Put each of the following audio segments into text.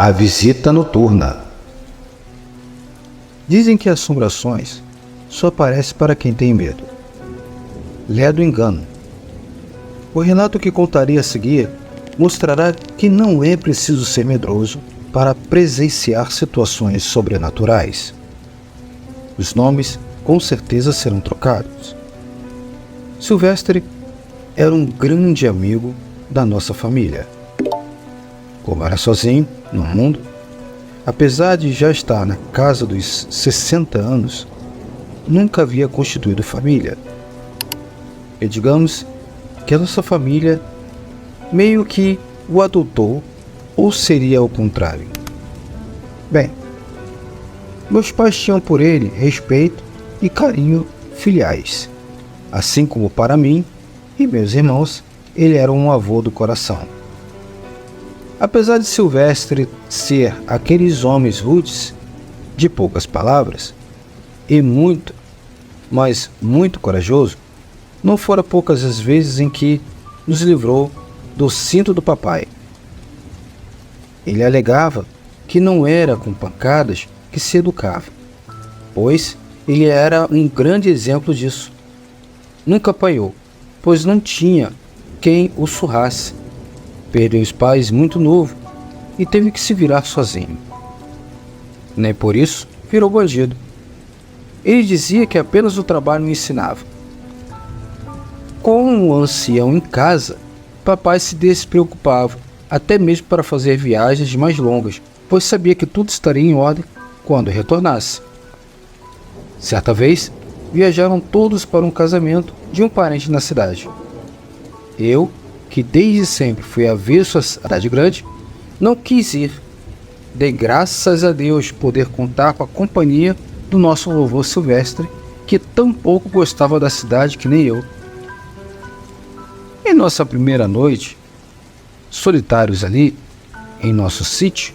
A visita noturna. Dizem que assombrações só aparecem para quem tem medo. Ledo engano. O relato que contarei a seguir mostrará que não é preciso ser medroso para presenciar situações sobrenaturais. Os nomes com certeza serão trocados. Silvestre era um grande amigo da nossa família. Como era sozinho no mundo, apesar de já estar na casa dos 60 anos, nunca havia constituído família. E digamos que a nossa família meio que o adotou, ou seria o contrário. Bem, meus pais tinham por ele respeito e carinho filiais, assim como para mim e meus irmãos, ele era um avô do coração. Apesar de Silvestre ser aqueles homens rudes, de poucas palavras, e muito, mas muito corajoso, não fora poucas as vezes em que nos livrou do cinto do papai. Ele alegava que não era com pancadas que se educava, pois ele era um grande exemplo disso. Nunca apanhou, pois não tinha quem o surrasse. Perdeu os pais muito novo e teve que se virar sozinho. Nem por isso virou bandido. Ele dizia que apenas o trabalho o ensinava. Com o ancião em casa, papai se despreocupava, até mesmo para fazer viagens mais longas, pois sabia que tudo estaria em ordem quando retornasse. Certa vez, viajaram todos para um casamento de um parente na cidade. Eu, que desde sempre fui avesso à cidade grande, não quis ir. Dei graças a Deus poder contar com a companhia do nosso vovô Silvestre, que tão pouco gostava da cidade que nem eu. Em nossa primeira noite, solitários ali, em nosso sítio,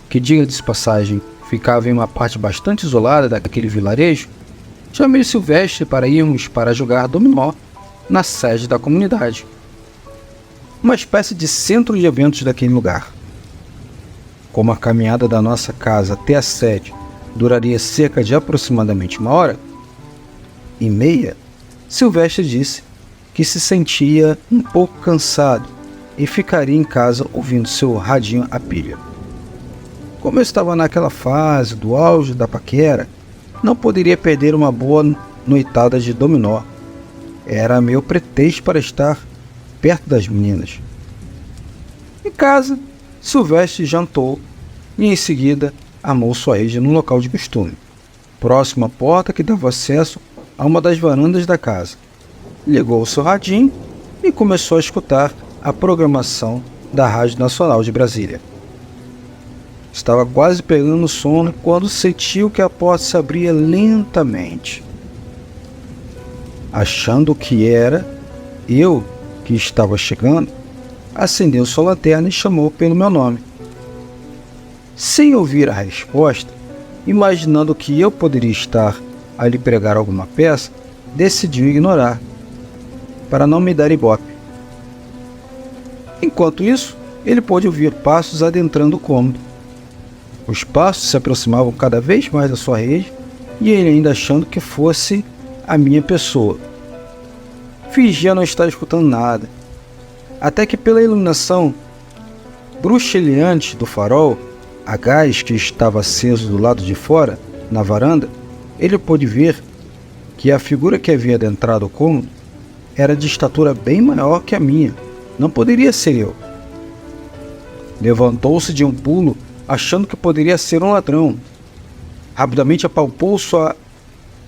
que diga de passagem ficava em uma parte bastante isolada daquele vilarejo, chamei Silvestre para irmos para jogar dominó na sede da comunidade, uma espécie de centro de eventos daquele lugar. Como a caminhada da nossa casa até a sede duraria cerca de aproximadamente 1h30, Silvestre disse que se sentia um pouco cansado e ficaria em casa ouvindo seu radinho a pilha. Como eu estava naquela fase do auge da paquera, não poderia perder uma boa noitada de dominó. Era meu pretexto para estar perto das meninas. Em casa, Silvestre jantou e em seguida armou sua rede no local de costume, próximo à porta que dava acesso a uma das varandas da casa. Ligou o seu radinho e começou a escutar a programação da Rádio Nacional de Brasília. Estava quase pegando sono quando sentiu que a porta se abria lentamente. Achando que era eu que estava chegando, acendeu sua lanterna e chamou pelo meu nome. Sem ouvir a resposta, imaginando que eu poderia estar a lhe pregar alguma peça, decidiu ignorar, para não me dar ibope. Enquanto isso, ele pôde ouvir passos adentrando o cômodo. Os passos se aproximavam cada vez mais da sua rede e ele ainda achando que fosse a minha pessoa. Fingia não estar escutando nada, até que pela iluminação bruxuleante do farol a gás que estava aceso do lado de fora, na varanda, ele pôde ver que a figura que havia adentrado o cômodo era de estatura bem maior que a minha. Não poderia ser eu. Levantou-se de um pulo, achando que poderia ser um ladrão. Rapidamente apalpou sua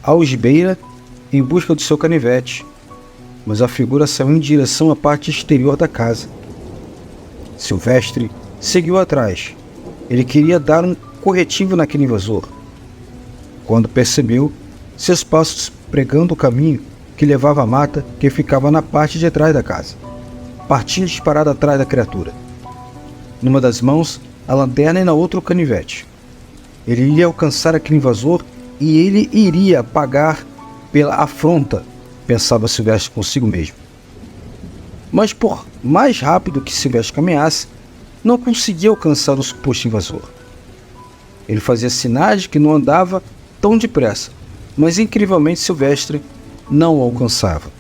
algibeira em busca do seu canivete, mas a figura saiu em direção à parte exterior da casa. Silvestre seguiu atrás. Ele queria dar um corretivo naquele invasor. Quando percebeu seus passos pregando o caminho que levava à mata que ficava na parte de trás da casa, partiu disparado atrás da criatura. Numa das mãos, a lanterna e na outra o canivete. Ele iria alcançar aquele invasor e ele iria pagar pela afronta, pensava Silvestre consigo mesmo. Mas por mais rápido que Silvestre caminhasse, não conseguia alcançar o suposto invasor. Ele fazia sinais de que não andava tão depressa, mas incrivelmente Silvestre não o alcançava.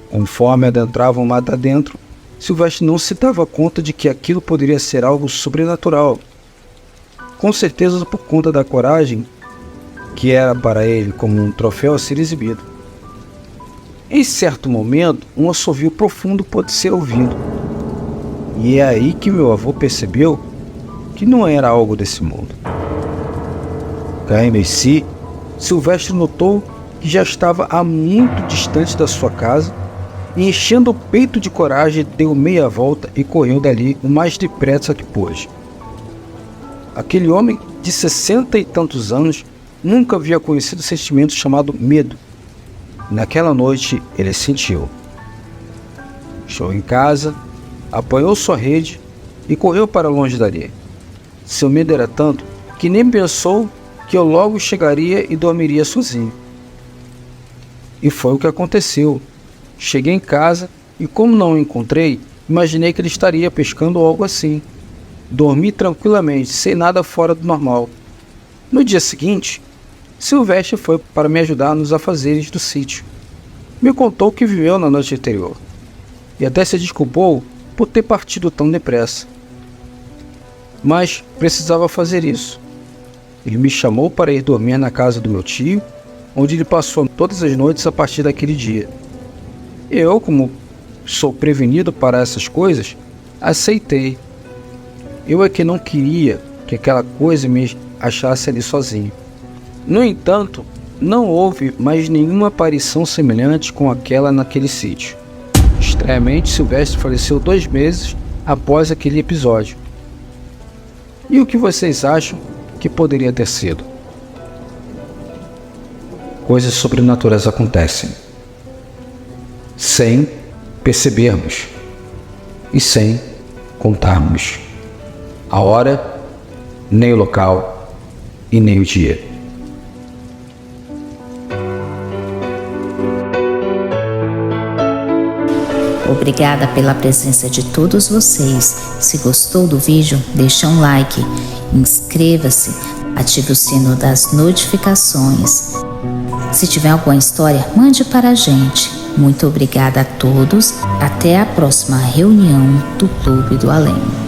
Conforme adentravam mata dentro, Silvestre não se dava conta de que aquilo poderia ser algo sobrenatural. Com certeza por conta da coragem que era para ele como um troféu a ser exibido. Em certo momento, um assovio profundo pôde ser ouvido. E é aí que meu avô percebeu que não era algo desse mundo. Caindo em si, Silvestre notou que já estava há muito distante da sua casa e, enchendo o peito de coragem, deu meia volta e correu dali o mais depressa que pôde. Aquele homem de 60 e tantos anos nunca havia conhecido o sentimento chamado medo. Naquela noite ele sentiu. Chegou em casa, apanhou sua rede e correu para longe dali. Seu medo era tanto que nem pensou que eu logo chegaria e dormiria sozinho. E foi o que aconteceu. Cheguei em casa e, como não o encontrei, imaginei que ele estaria pescando ou algo assim. Dormi tranquilamente, sem nada fora do normal. No dia seguinte, Silvestre foi para me ajudar nos afazeres do sítio. Me contou o que viveu na noite anterior e até se desculpou por ter partido tão depressa. Mas precisava fazer isso. Ele me chamou para ir dormir na casa do meu tio, onde ele passou todas as noites a partir daquele dia. Eu, como sou prevenido para essas coisas, aceitei. Eu é que não queria que aquela coisa me achasse ali sozinho. No entanto, não houve mais nenhuma aparição semelhante com aquela naquele sítio. Estranhamente, Silvestre faleceu 2 meses após aquele episódio. E o que vocês acham que poderia ter sido? Coisas sobrenaturais acontecem sem percebermos e sem contarmos a hora, nem o local e nem o dia. Obrigada pela presença de todos vocês. Se gostou do vídeo, deixa um like, inscreva-se, ative o sino das notificações. Se tiver alguma história, mande para a gente. Muito obrigada a todos. Até a próxima reunião do Clube do Além.